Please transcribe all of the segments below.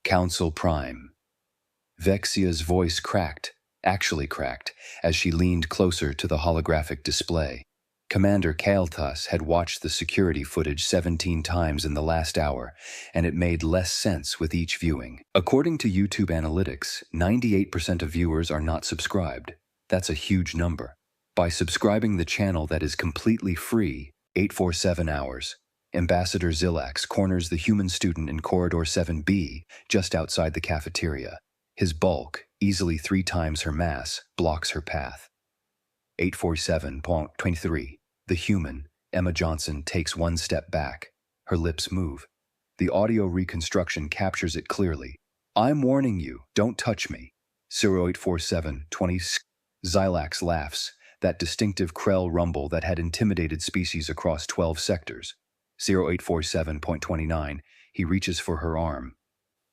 Council Prime. Vexia's voice actually cracked, as she leaned closer to the holographic display. Commander Kael'thas had watched the security footage 17 times in the last hour, and it made less sense with each viewing. According to YouTube analytics, 98% of viewers are not subscribed. That's a huge number. By subscribing the channel that is completely free, 847 hours, Ambassador Zilax corners the human student in Corridor 7B, just outside the cafeteria. His bulk, easily 3 times her mass, blocks her path. 847.23. The human, Emma Johnson, takes one step back. Her lips move. The audio reconstruction captures it clearly. I'm warning you, don't touch me. 0847.20. Zilax laughs, that distinctive Krell rumble that had intimidated species across 12 sectors. 0847.29. He reaches for her arm.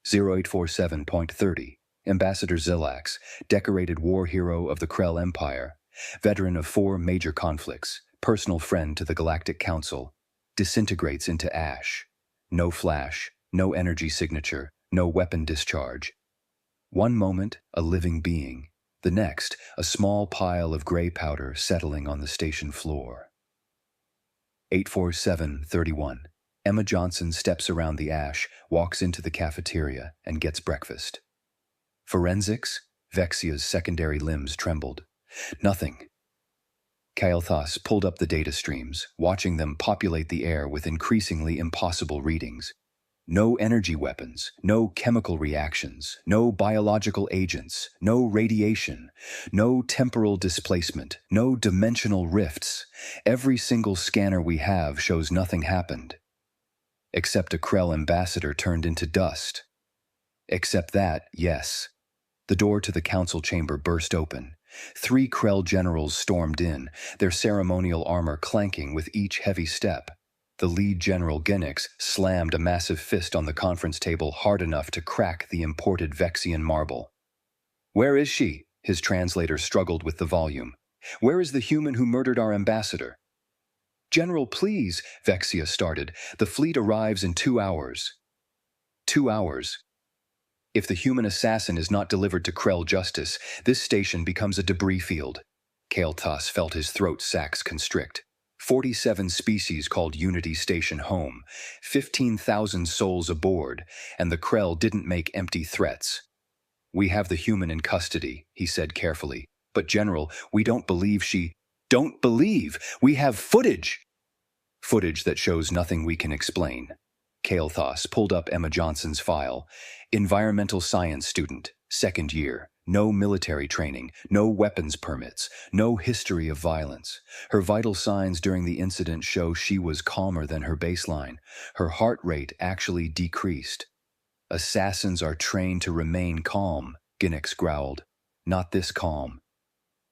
0847.30. Ambassador Zilax, decorated war hero of the Krell Empire, veteran of 4 major conflicts, personal friend to the Galactic Council, disintegrates into ash. No flash, no energy signature, no weapon discharge. One moment, a living being. The next, a small pile of gray powder settling on the station floor. 847.31. Emma Johnson steps around the ash, walks into the cafeteria, and gets breakfast. Forensics? Vexia's secondary limbs trembled. Nothing. Kael'thas pulled up the data streams, watching them populate the air with increasingly impossible readings. No energy weapons, no chemical reactions, no biological agents, no radiation, no temporal displacement, no dimensional rifts. Every single scanner we have shows nothing happened. Except a Krell ambassador turned into dust. Except that, yes. The door to the council chamber burst open. 3 Krell generals stormed in, their ceremonial armor clanking with each heavy step. The lead general, Ginix, slammed a massive fist on the conference table hard enough to crack the imported Vexian marble. "Where is she?" His translator struggled with the volume. "Where is the human who murdered our ambassador?" "General, please," Vexia started. "The fleet arrives in 2 hours." 2 hours. If the human assassin is not delivered to Krell justice, this station becomes a debris field. Kael'thas felt his throat sacs constrict. 47 species called Unity Station home, 15,000 souls aboard, and the Krell didn't make empty threats. "We have the human in custody," he said carefully. "But General, we don't believe she—" "Don't believe! We have footage!" "Footage that shows nothing we can explain." Kael'thas pulled up Emma Johnson's file. Environmental science student, 2nd year. No military training, no weapons permits, no history of violence. Her vital signs during the incident show she was calmer than her baseline. Her heart rate actually decreased. "Assassins are trained to remain calm," Ginix growled. "Not this calm."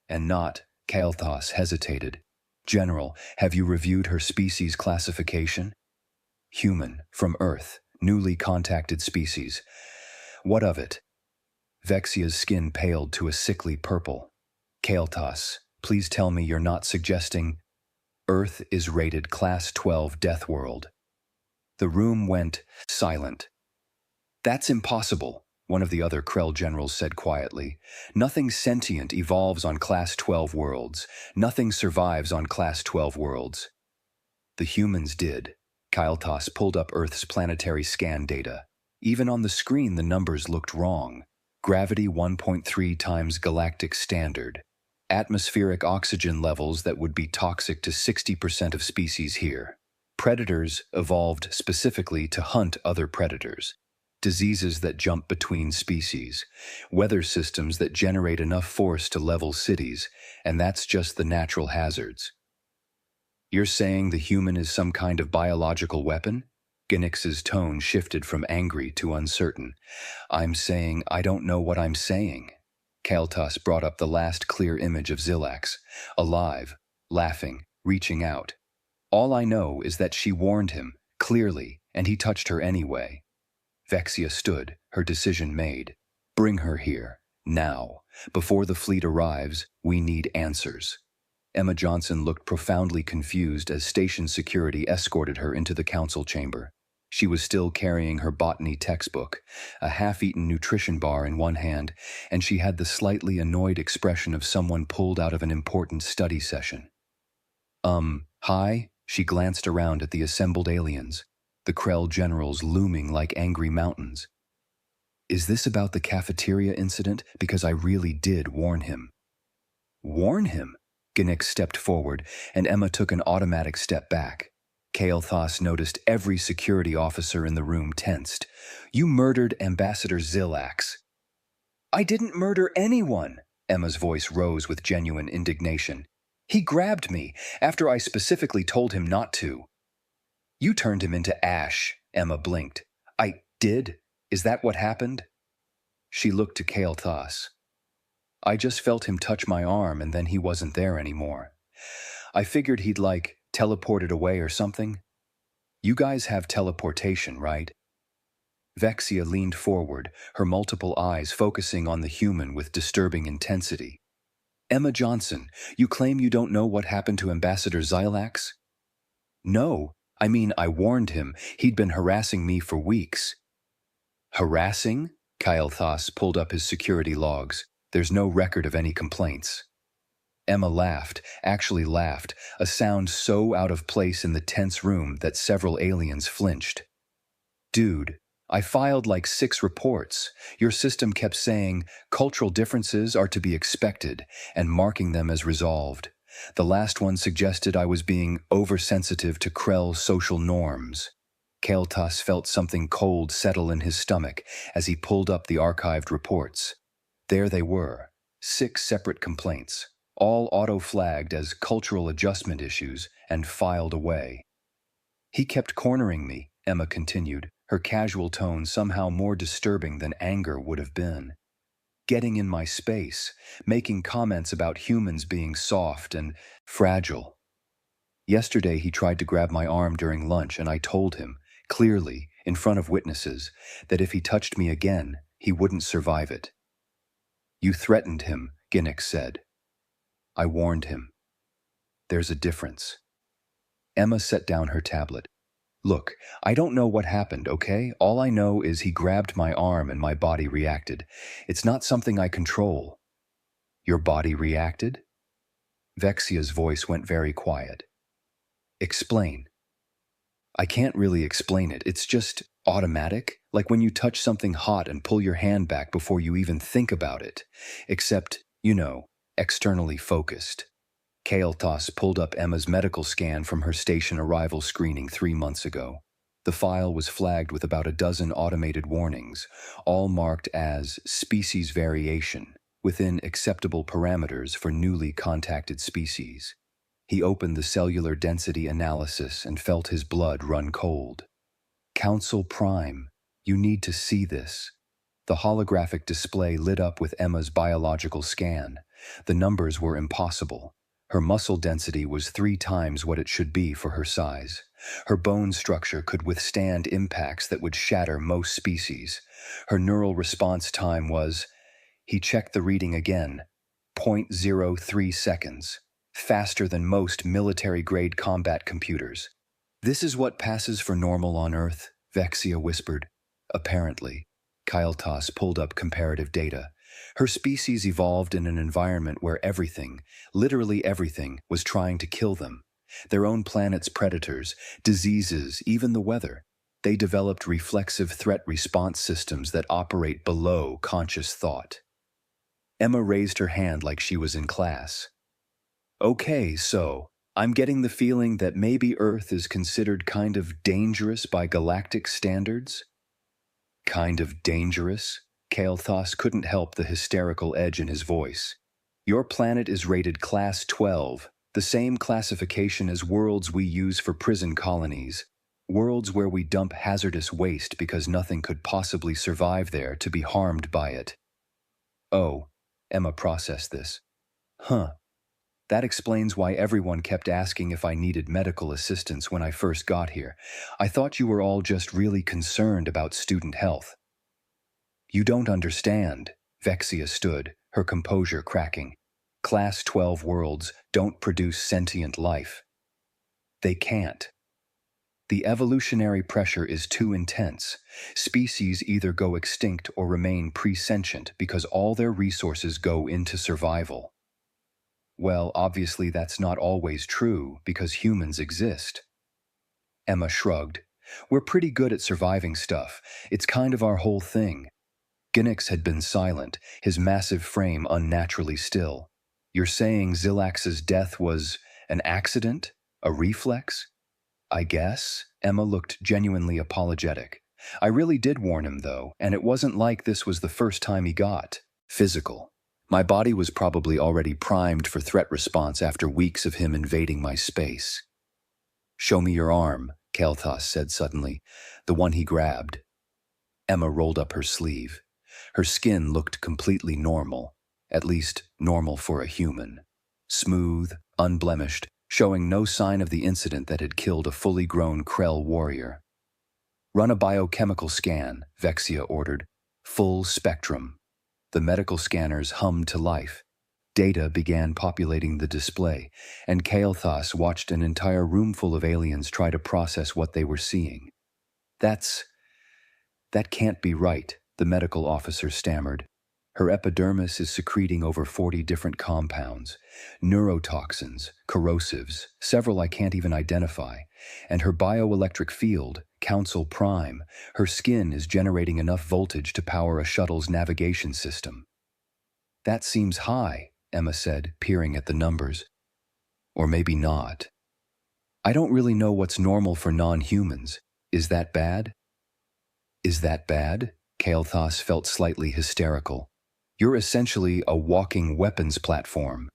"And not," Kael'thas hesitated. "General, have you reviewed her species classification?" "Human, from Earth, newly contacted species. What of it?" Vexia's skin paled to a sickly purple. "Kael'thas, please tell me you're not suggesting—" "Earth is rated Class 12 Deathworld." The room went silent. "That's impossible," one of the other Krell generals said quietly. "Nothing sentient evolves on Class 12 worlds. Nothing survives on Class 12 worlds." "The humans did." Kael'thas pulled up Earth's planetary scan data. Even on the screen the numbers looked wrong. Gravity 1.3 times galactic standard. Atmospheric oxygen levels that would be toxic to 60% of species here. Predators evolved specifically to hunt other predators. Diseases that jump between species. Weather systems that generate enough force to level cities, and that's just the natural hazards. "You're saying the human is some kind of biological weapon?" Ginix's tone shifted from angry to uncertain. "I'm saying I don't know what I'm saying." Kael'thas brought up the last clear image of Zilax, alive, laughing, reaching out. "All I know is that she warned him, clearly, and he touched her anyway." Vexia stood, her decision made. "Bring her here, now. Before the fleet arrives, we need answers." Emma Johnson looked profoundly confused as station security escorted her into the council chamber. She was still carrying her botany textbook, a half-eaten nutrition bar in one hand, and she had the slightly annoyed expression of someone pulled out of an important study session. Hi? She glanced around at the assembled aliens, the Krell generals looming like angry mountains. Is this about the cafeteria incident? Because I really did warn him. Warn him? Ginnick stepped forward, and Emma took an automatic step back. Kael'thas noticed every security officer in the room tensed. You murdered Ambassador Zilax. I didn't murder anyone, Emma's voice rose with genuine indignation. He grabbed me after I specifically told him not to. You turned him into ash, Emma blinked. I did? Is that what happened? She looked to Kael'thas. I just felt him touch my arm and then he wasn't there anymore. I figured he'd teleported away or something. You guys have teleportation, right? Vexia leaned forward, her multiple eyes focusing on the human with disturbing intensity. Emma Johnson, you claim you don't know what happened to Ambassador Zilax? No, I mean I warned him. He'd been harassing me for weeks. Harassing? Kael'thas pulled up his security logs. There's no record of any complaints. Emma laughed, actually laughed, a sound so out of place in the tense room that several aliens flinched. Dude, I filed 6 reports. Your system kept saying cultural differences are to be expected and marking them as resolved. The last one suggested I was being oversensitive to Krell's social norms. Kael'thas felt something cold settle in his stomach as he pulled up the archived reports. There they were, 6 separate complaints, all auto-flagged as cultural adjustment issues and filed away. He kept cornering me, Emma continued, her casual tone somehow more disturbing than anger would have been. Getting in my space, making comments about humans being soft and fragile. Yesterday he tried to grab my arm during lunch and I told him, clearly, in front of witnesses, that if he touched me again, he wouldn't survive it. You threatened him, Ginnick said. I warned him. There's a difference. Emma set down her tablet. Look, I don't know what happened, okay? All I know is he grabbed my arm and my body reacted. It's not something I control. Your body reacted? Vexia's voice went very quiet. Explain. I can't really explain it. It's just automatic, like when you touch something hot and pull your hand back before you even think about it. Except, externally focused. Kael'thas pulled up Emma's medical scan from her station arrival screening 3 months ago. The file was flagged with about a dozen automated warnings, all marked as species variation, within acceptable parameters for newly contacted species. He opened the cellular density analysis and felt his blood run cold. Council Prime, you need to see this. The holographic display lit up with Emma's biological scan. The numbers were impossible. Her muscle density was 3 times what it should be for her size. Her bone structure could withstand impacts that would shatter most species. Her neural response time was, he checked the reading again, 0.03 seconds, faster than most military-grade combat computers. This is what passes for normal on Earth, Vexia whispered. Apparently. Kael'thas pulled up comparative data. Her species evolved in an environment where everything, literally everything, was trying to kill them. Their own planet's predators, diseases, even the weather. They developed reflexive threat response systems that operate below conscious thought. Emma raised her hand like she was in class. Okay, so, I'm getting the feeling that maybe Earth is considered kind of dangerous by galactic standards? Kind of dangerous? Kael'thas couldn't help the hysterical edge in his voice. Your planet is rated Class 12, the same classification as worlds we use for prison colonies. Worlds where we dump hazardous waste because nothing could possibly survive there to be harmed by it. Oh, Emma processed this. Huh. That explains why everyone kept asking if I needed medical assistance when I first got here. I thought you were all just really concerned about student health. You don't understand, Vexia stood, her composure cracking. Class 12 worlds don't produce sentient life. They can't. The evolutionary pressure is too intense. Species either go extinct or remain presentient because all their resources go into survival. Well, obviously that's not always true because humans exist. Emma shrugged. We're pretty good at surviving stuff. It's kind of our whole thing. Ginix had been silent, his massive frame unnaturally still. You're saying Zilax's death was an accident? A reflex? I guess. Emma looked genuinely apologetic. I really did warn him, though, and it wasn't like this was the first time he got physical. My body was probably already primed for threat response after weeks of him invading my space. Show me your arm, Kael'thas said suddenly, the one he grabbed. Emma rolled up her sleeve. Her skin looked completely normal, at least normal for a human. Smooth, unblemished, showing no sign of the incident that had killed a fully grown Krell warrior. Run a biochemical scan, Vexia ordered. Full spectrum. The medical scanners hummed to life. Data began populating the display, and Kael'thas watched an entire room full of aliens try to process what they were seeing. That can't be right, the medical officer stammered. Her epidermis is secreting over 40 different compounds, neurotoxins, corrosives, several I can't even identify, and her bioelectric field, Council Prime, her skin is generating enough voltage to power a shuttle's navigation system. That seems high, Emma said, peering at the numbers. Or maybe not. I don't really know what's normal for non-humans. Is that bad? Is that bad? Kael'thas felt slightly hysterical. You're essentially a walking weapons platform.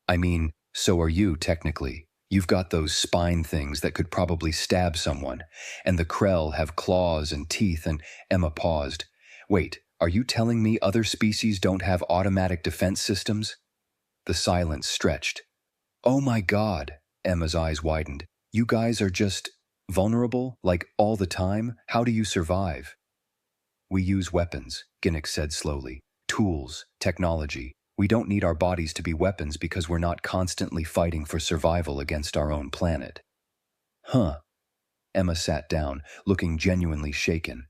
I mean, so are you, technically. You've got those spine things that could probably stab someone, and the Krell have claws and teeth and… Emma paused. Wait, are you telling me other species don't have automatic defense systems? The silence stretched. Oh my God, Emma's eyes widened. You guys are just vulnerable, like all the time? How do you survive? We use weapons, Ginix said slowly. Tools, technology. We don't need our bodies to be weapons because we're not constantly fighting for survival against our own planet. Huh. Emma sat down, looking genuinely shaken.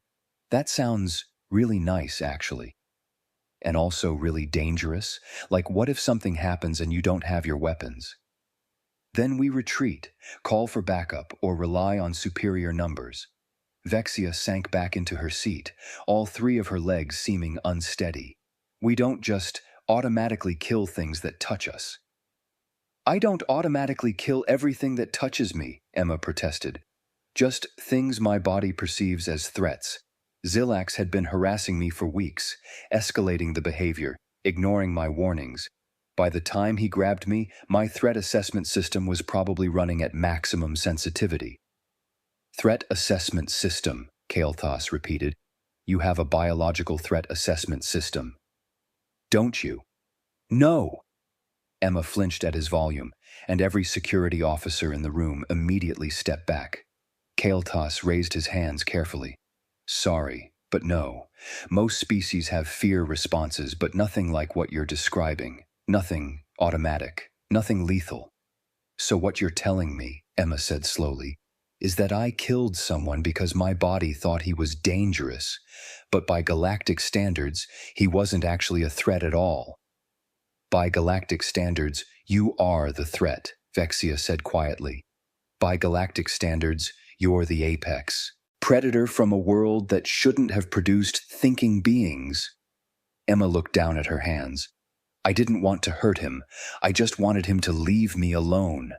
That sounds really nice, actually. And also really dangerous. Like, what if something happens and you don't have your weapons? Then we retreat, call for backup, or rely on superior numbers. Vexia sank back into her seat, all three of her legs seeming unsteady. We don't just automatically kill things that touch us. I don't automatically kill everything that touches me, Emma protested. Just things my body perceives as threats. Zilax had been harassing me for weeks, escalating the behavior, ignoring my warnings. By the time he grabbed me, my threat assessment system was probably running at maximum sensitivity. Threat assessment system, Kael'thas repeated. You have a biological threat assessment system. Don't you? No! Emma flinched at his volume, and every security officer in the room immediately stepped back. Kael'thas raised his hands carefully. Sorry, but no. Most species have fear responses, but nothing like what you're describing. Nothing automatic, nothing lethal. So what you're telling me, Emma said slowly, is that I killed someone because my body thought he was dangerous, but by galactic standards, he wasn't actually a threat at all. By galactic standards, you are the threat, Vexia said quietly. By galactic standards, you're the apex. Predator from a world that shouldn't have produced thinking beings. Emma looked down at her hands. I didn't want to hurt him. I just wanted him to leave me alone.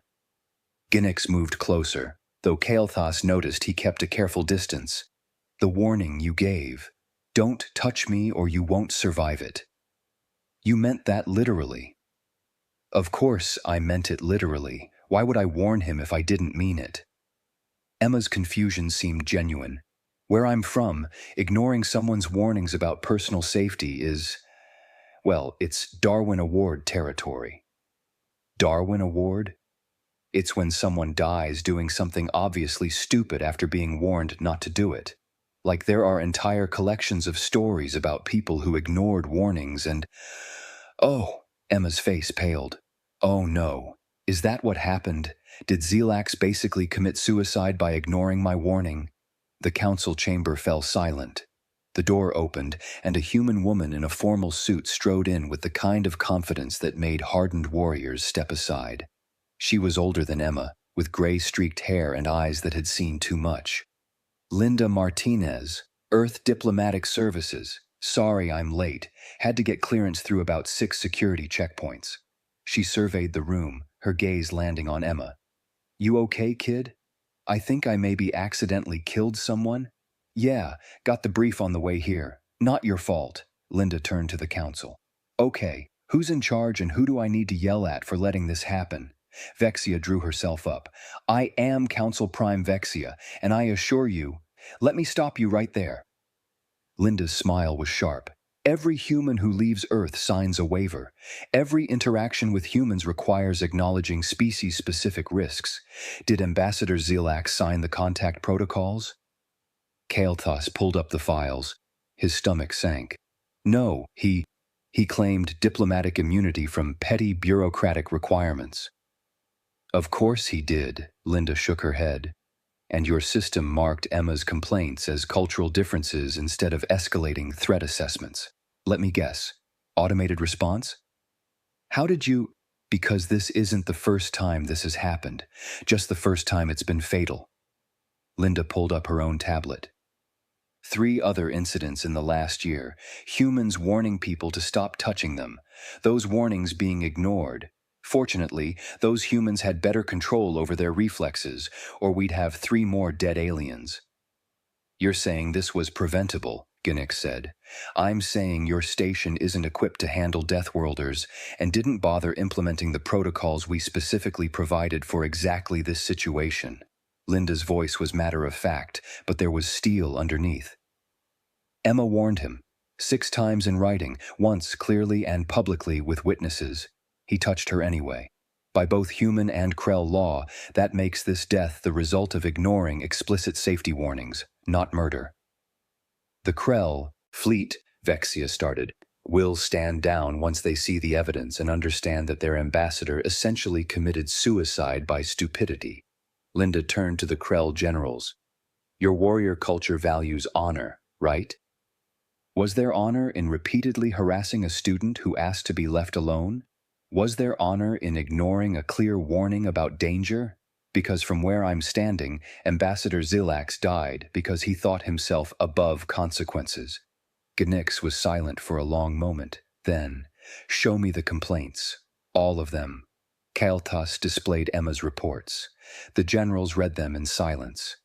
Ginix moved closer, though Kael'thas noticed he kept a careful distance. The warning you gave. Don't touch me or you won't survive it. You meant that literally. Of course I meant it literally. Why would I warn him if I didn't mean it? Emma's confusion seemed genuine. Where I'm from, ignoring someone's warnings about personal safety is… well, it's Darwin Award territory. Darwin Award? It's when someone dies doing something obviously stupid after being warned not to do it. Like there are entire collections of stories about people who ignored warnings and… Oh, Emma's face paled. Oh no. Is that what happened? Did Zelax basically commit suicide by ignoring my warning? The council chamber fell silent. The door opened, and a human woman in a formal suit strode in with the kind of confidence that made hardened warriors step aside. She was older than Emma, with gray-streaked hair and eyes that had seen too much. Linda Martinez, Earth Diplomatic Services. Sorry I'm late. Had to get clearance through about 6 security checkpoints. She surveyed the room, her gaze landing on Emma. You okay, kid? I think I maybe accidentally killed someone? Yeah, got the brief on the way here. Not your fault. Linda turned to the council. Okay, who's in charge and who do I need to yell at for letting this happen? Vexia drew herself up. I am Council Prime Vexia, and I assure you, let me stop you right there. Linda's smile was sharp. Every human who leaves Earth signs a waiver. Every interaction with humans requires acknowledging species-specific risks. Did Ambassador Zelax sign the contact protocols? Kael'thas pulled up the files. His stomach sank. No, he claimed diplomatic immunity from petty bureaucratic requirements. Of course he did, Linda shook her head. And your system marked Emma's complaints as cultural differences instead of escalating threat assessments. Let me guess. Automated response? How did you... Because this isn't the first time this has happened, just the first time it's been fatal. Linda pulled up her own tablet. 3 other incidents in the last year, humans warning people to stop touching them, those warnings being ignored. Fortunately, those humans had better control over their reflexes, or we'd have 3 more dead aliens. You're saying this was preventable, Ginnick said. I'm saying your station isn't equipped to handle Deathworlders and didn't bother implementing the protocols we specifically provided for exactly this situation. Linda's voice was matter-of-fact, but there was steel underneath. Emma warned him, 6 times in writing, once clearly and publicly with witnesses. He touched her anyway. By both human and Krell law, that makes this death the result of ignoring explicit safety warnings, not murder. The Krell, fleet, Vexia started, will stand down once they see the evidence and understand that their ambassador essentially committed suicide by stupidity. Linda turned to the Krell generals. Your warrior culture values honor, right? Was there honor in repeatedly harassing a student who asked to be left alone? Was there honor in ignoring a clear warning about danger? Because from where I'm standing, Ambassador Zelax died because he thought himself above consequences. Ginix was silent for a long moment. Then, show me the complaints. All of them. Kael'thas displayed Emma's reports. The generals read them in silence.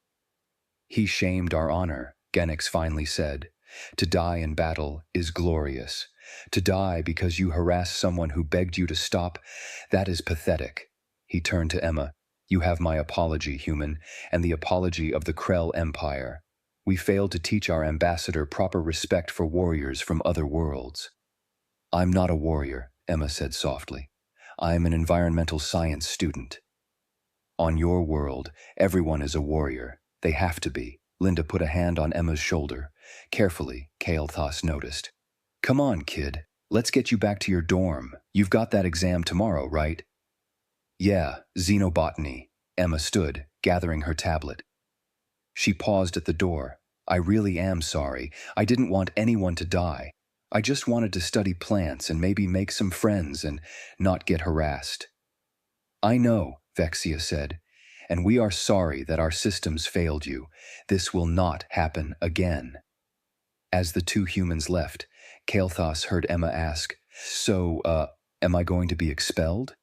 He shamed our honor, Genix finally said. To die in battle is glorious. To die because you harassed someone who begged you to stop, that is pathetic. He turned to Emma. You have my apology, human, and the apology of the Krell Empire. We failed to teach our ambassador proper respect for warriors from other worlds. I'm not a warrior, Emma said softly. I'm an environmental science student. On your world, everyone is a warrior. They have to be. Linda put a hand on Emma's shoulder. Carefully, Kael'thas noticed. Come on, kid. Let's get you back to your dorm. You've got that exam tomorrow, right? Yeah, xenobotany. Emma stood, gathering her tablet. She paused at the door. I really am sorry. I didn't want anyone to die. I just wanted to study plants and maybe make some friends and not get harassed. I know, Vexia said, and we are sorry that our systems failed you. This will not happen again. As the 2 humans left, Kael'thas heard Emma ask, So, am I going to be expelled?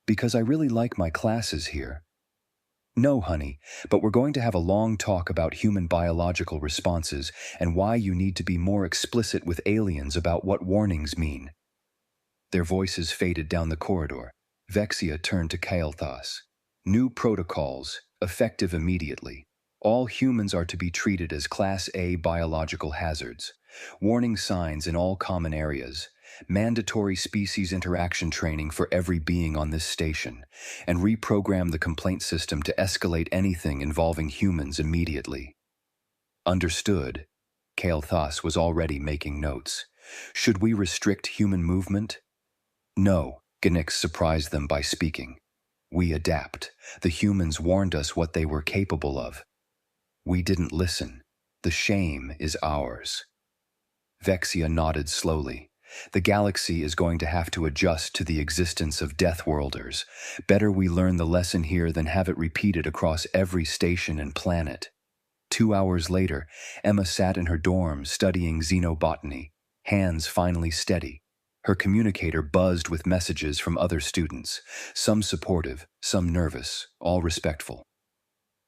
Because I really like my classes here. No, honey, but we're going to have a long talk about human biological responses and why you need to be more explicit with aliens about what warnings mean. Their voices faded down the corridor. Vexia turned to Kael'thas. New protocols, effective immediately. All humans are to be treated as Class A biological hazards. Warning signs in all common areas. Mandatory species interaction training for every being on this station, and reprogram the complaint system to escalate anything involving humans immediately. Understood. Kael'thas was already making notes. Should we restrict human movement? No, Ginix surprised them by speaking. We adapt. The humans warned us what they were capable of. We didn't listen. The shame is ours. Vexia nodded slowly. The galaxy is going to have to adjust to the existence of Deathworlders. Better we learn the lesson here than have it repeated across every station and planet. 2 hours later, Emma sat in her dorm studying xenobotany, hands finally steady. Her communicator buzzed with messages from other students, some supportive, some nervous, all respectful.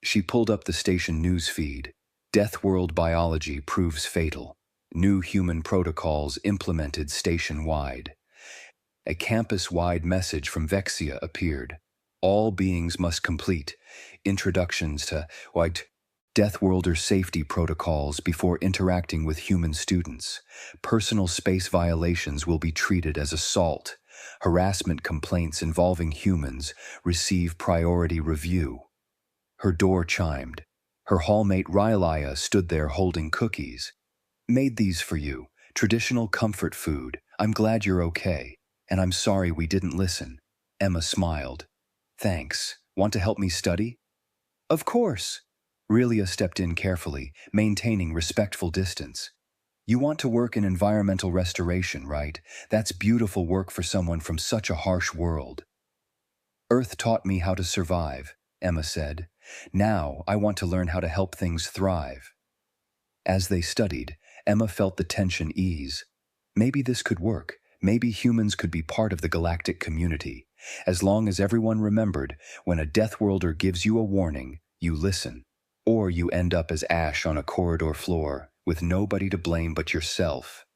She pulled up the station news feed. Deathworld biology proves fatal. New human protocols implemented station-wide. A campus-wide message from Vexia appeared. All beings must complete introductions to Deathworlder safety protocols before interacting with human students. Personal space violations will be treated as assault. Harassment complaints involving humans receive priority review. Her door chimed. Her hallmate Rylaya stood there holding cookies. Made these for you. Traditional comfort food. I'm glad you're okay. And I'm sorry we didn't listen. Emma smiled. Thanks. Want to help me study? Of course. Relia stepped in carefully, maintaining respectful distance. You want to work in environmental restoration, right? That's beautiful work for someone from such a harsh world. Earth taught me how to survive, Emma said. Now I want to learn how to help things thrive. As they studied, Emma felt the tension ease. Maybe this could work. Maybe humans could be part of the galactic community. As long as everyone remembered, when a Deathworlder gives you a warning, you listen. Or you end up as ash on a corridor floor, with nobody to blame but yourself.